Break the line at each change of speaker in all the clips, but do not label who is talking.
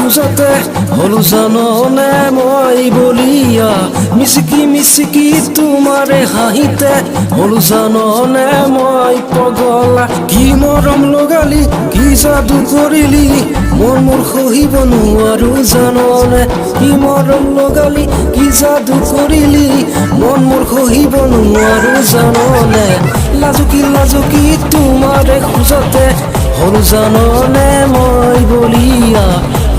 খোজতে হলো জাননে মই বলিয়া মিচিকি মিচিকি তোমাৰে হাঁহিতে হলো জাননে মই পগলা কি মৰম লগালি কি যাদু কৰিলি মোৰ সহিব নোৱাৰো জাননে কি মৰম লগালি কি যাদু কৰিলি মোৰ সহিব নোৱাৰো জাননে লাজুকি তোমাৰে খোজতে হলো জাননে মই বলিয়া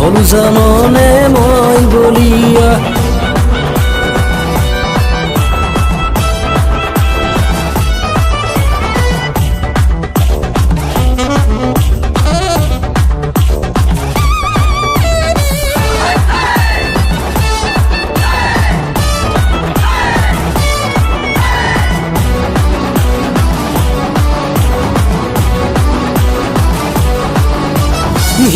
হলো জাননে মই বলিয়া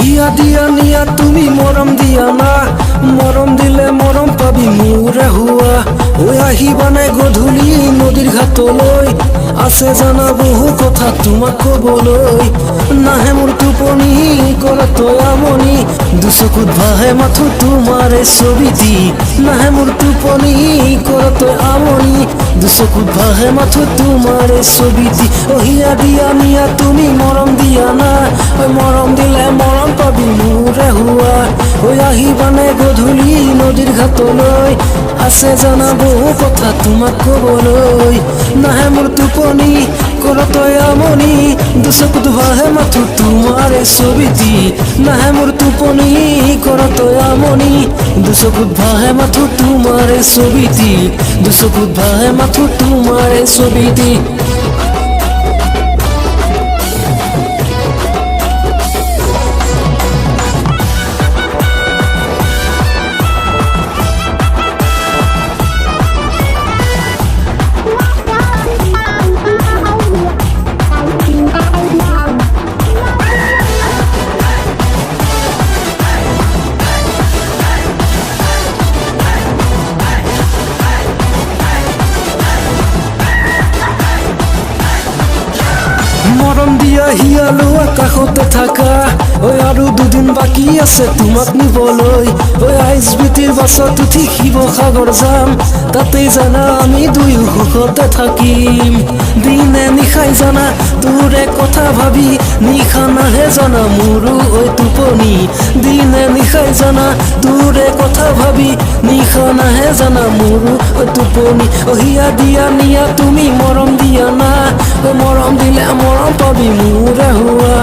হিয়া দিয়া নিয়া তুমি মৰম দিয়া না মৰম দিলে মৰম পাবি মোৰে হুৱা ঐ আহিবানে গধূলি নদীৰ ঘাটলৈ আছে জানা বহু কথা তোমাক কবলৈ নাহে মোৰ টোপনি কৰে তই আমনি দুচকুত ভাহে মাথো তোমাৰে ছবিটি নাহে মোৰ টোপনি কৰে তই আমনি দুচকুত ভাহে মাথো তোমাৰে ছবিটি হিয়া দিয়া নিয়া তুমি মৰম দিয়া না ঐ মৰম দিলে মৰম পাবি মোৰে হুৱা ঐ আহিবানে গধূলি নদীৰ ঘাটলৈ আছে জানা বহু কথা তোমাক কবলৈ নাহে মোৰ টোপনি কৰে তই আমনি দুচকুত ভাহে মাথো তোমাৰে ছবিটি নাহে মোৰ টোপনি কৰে তই আমনি দুচকুত ভাহে মাথো তোমাৰে ছবিটি দুচকুত ভাহে মাথো তোমাৰে ছবিটি মৰম দিয়া হিয়ালো আকাশতে থাকা ঐ আৰু দুদিন বাকী আছে তোমাক নিবলৈ ঐ আইচবিটিৰ বাছত উঠি শিৱসাগৰ যাম তাতেই জানা আমি দুয়ো সুখতে থাকিম দিনে নিশাই জানা তোৰে কথা ভাবি নিশা নাহে জানা মোৰো ঐ টোপনি দিনে নিশাই জানা তোৰে কথা ভাবি নিশা নাহে জানা মোৰো ঐ টোপনি হিয়া দিয়া নিয়া তুমি মৰম দিয়া না ঐ মৰম দিলে মৰম পাবি মোৰে হুৱা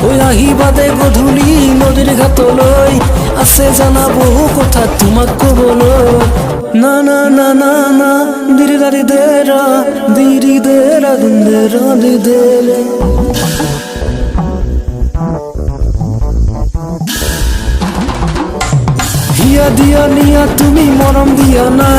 ঐ আহিবা দে গধূলি নদীৰ ঘাটলৈ আছে জানা বহু কথা তোমাক কবলৈ না না না না না দিৰি দাৰি দেৰা দিৰি দেৰা দিন্দেৰা দি দেৰে হিয়া দিয়া নিয়া তুমি মৰম দিয়া না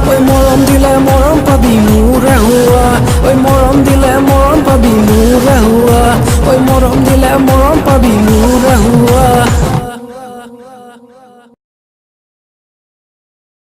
ঐ মৰম দিলে মৰম পাবি মোৰে হুৱা ঐ মৰম দিলে মৰম পাবি মোৰে হুৱা ঐ মৰম দিলে মৰম পাবি মোৰে হুৱা